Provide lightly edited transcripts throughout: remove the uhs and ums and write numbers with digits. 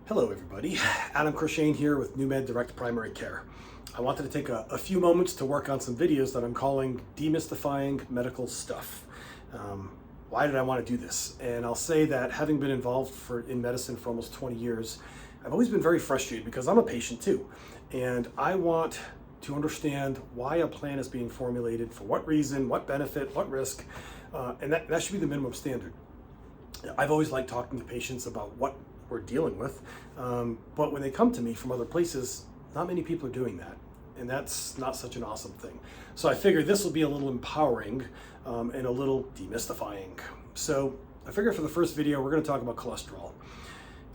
Hello everybody, Adam Courchaine here with NewMed Direct Primary Care. I wanted to take a few moments to work on some videos that I'm calling Demystifying Medical Stuff. Why did I want to do this? And I'll say that having been involved in medicine for almost 20 years, I've always been very frustrated because I'm a patient too. And I want to understand why a plan is being formulated, for what reason, what benefit, what risk, and that should be the minimum standard. I've always liked talking to patients about what we're dealing with, but when they come to me from other places, not many people are doing that, and that's not such an awesome thing. So I figured this will be a little empowering and a little demystifying. So I figured for the first video we're going to talk about cholesterol.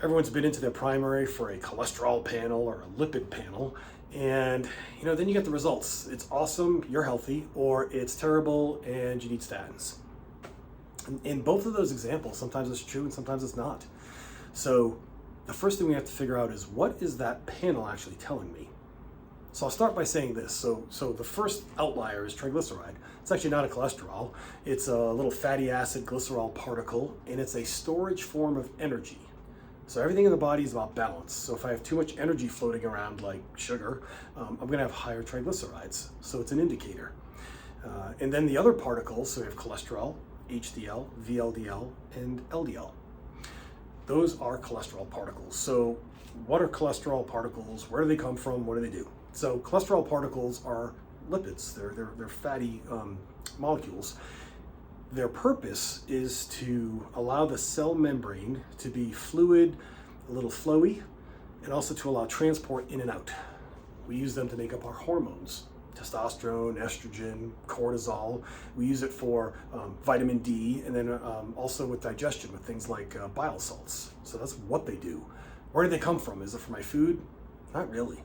Everyone's been into their primary for a cholesterol panel or a lipid panel, and then you get the results. It's awesome, you're healthy, or it's terrible and you need statins. In both of those examples, sometimes it's true and sometimes it's not. So the first thing we have to figure out is, what is that panel actually telling me? So I'll start by saying this. So the first outlier is triglyceride. It's actually not a cholesterol. It's a little fatty acid glycerol particle, and it's a storage form of energy. So everything in the body is about balance. So if I have too much energy floating around, like sugar, I'm going to have higher triglycerides. So it's an indicator. And then the other particles, so we have cholesterol, HDL, VLDL, and LDL. Those are cholesterol particles. So what are cholesterol particles? Where do they come from? What do they do? So cholesterol particles are lipids. They're fatty molecules. Their purpose is to allow the cell membrane to be fluid, a little flowy, and also to allow transport in and out. We use them to make up our hormones: testosterone, estrogen, cortisol. We use it for vitamin D, and then also with digestion with things like bile salts. So that's what they do. Where do they come from? Is it from my food? Not really.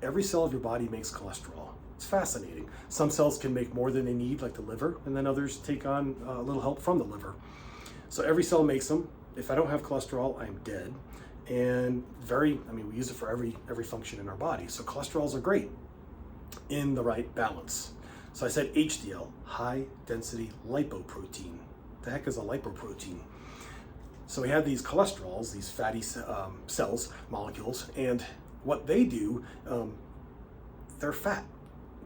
Every cell of your body makes cholesterol. It's fascinating. Some cells can make more than they need, like the liver, and then others take on a little help from the liver. So every cell makes them. If I don't have cholesterol, I'm dead. And we use it for every function in our body. So cholesterols are great in the right balance. So I said HDL, high density lipoprotein. The heck is a lipoprotein? So we have these cholesterols, these fatty cells, molecules, and what they do, they're fat.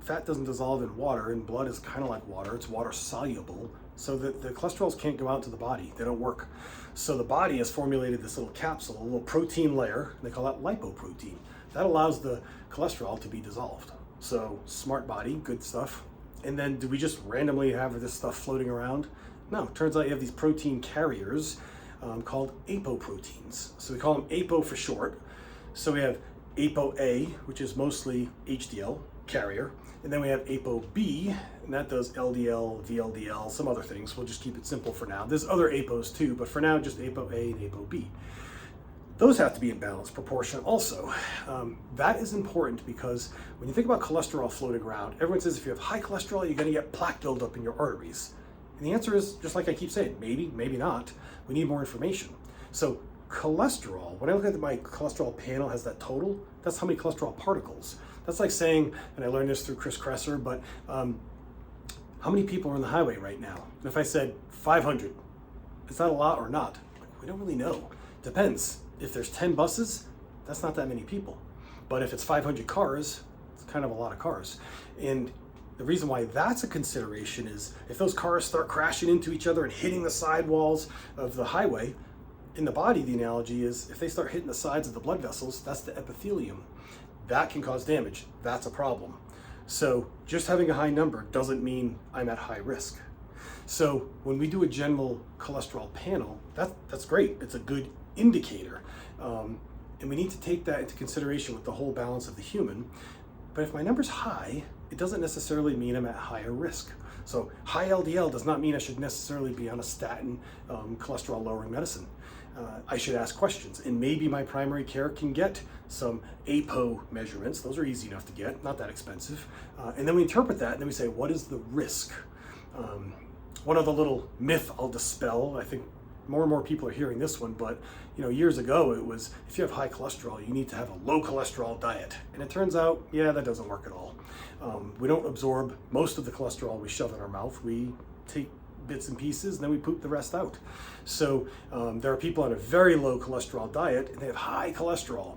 Fat doesn't dissolve in water, and blood is kind of like water. It's water soluble, so that the cholesterols can't go out into the body. They don't work. So the body has formulated this little capsule, a little protein layer, and they call that lipoprotein. That allows the cholesterol to be dissolved. So smart body, good stuff. And then do we just randomly have this stuff floating around? No, it turns out you have these protein carriers called apoproteins. So we call them APO for short. So we have ApoA, which is mostly HDL carrier. And then we have ApoB, and that does LDL, VLDL, some other things. We'll just keep it simple for now. There's other APOs too, but for now, just ApoA and ApoB. Those have to be in balance, proportion also. That is important because when you think about cholesterol floating around, everyone says if you have high cholesterol, you're going to get plaque buildup in your arteries. And the answer is, just like I keep saying, maybe, maybe not. We need more information. So cholesterol, when I look at my cholesterol panel has that total, that's how many cholesterol particles. That's like saying, and I learned this through Chris Kresser, but how many people are on the highway right now? And if I said 500, is that a lot or not? We don't really know. Depends. If there's 10 buses, that's not that many people. But if it's 500 cars, it's kind of a lot of cars. And the reason why that's a consideration is if those cars start crashing into each other and hitting the sidewalls of the highway, in the body, the analogy is if they start hitting the sides of the blood vessels, that's the epithelium. That can cause damage. That's a problem. So just having a high number doesn't mean I'm at high risk. So when we do a general cholesterol panel, that's great. It's a good indicator. And we need to take that into consideration with the whole balance of the human. But if my number's high, it doesn't necessarily mean I'm at higher risk. So high LDL does not mean I should necessarily be on a statin cholesterol lowering medicine. I should ask questions, and maybe my primary care can get some APO measurements. Those are easy enough to get, not that expensive. And then we interpret that, and then we say, what is the risk? One other little myth I'll dispel, I think more and more people are hearing this one, but years ago it was, if you have high cholesterol, you need to have a low cholesterol diet. And it turns out, yeah, that doesn't work at all. We don't absorb most of the cholesterol we shove in our mouth. We take bits and pieces, and then we poop the rest out. So there are people on a very low cholesterol diet, and they have high cholesterol.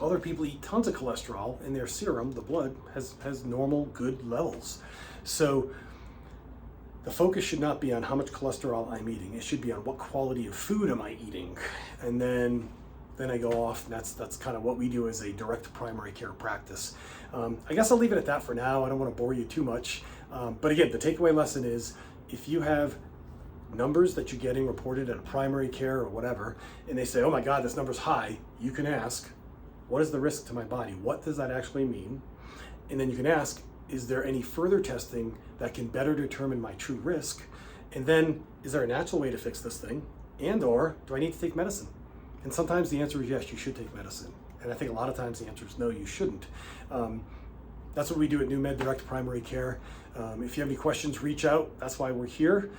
Other people eat tons of cholesterol, and their serum, the blood, has normal, good levels. So the focus should not be on how much cholesterol I'm eating. It should be on what quality of food am I eating. And then I go off, and that's kind of what we do as a direct primary care practice. I guess I'll leave it at that for now. I don't want to bore you too much. But again, the takeaway lesson is, if you have numbers that you're getting reported at a primary care or whatever, and they say, oh my God, this number's high, you can ask, what is the risk to my body? What does that actually mean? And then you can ask, is there any further testing that can better determine my true risk? And then, is there a natural way to fix this thing? And or do I need to take medicine? And sometimes the answer is yes, you should take medicine. And I think a lot of times the answer is no, you shouldn't. That's what we do at NewMed Direct Primary Care. If you have any questions, reach out. That's why we're here.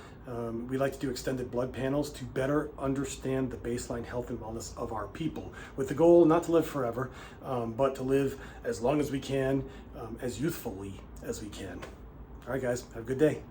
We like to do extended blood panels to better understand the baseline health and wellness of our people, with the goal not to live forever, but to live as long as we can, as youthfully as we can. All right, guys, have a good day.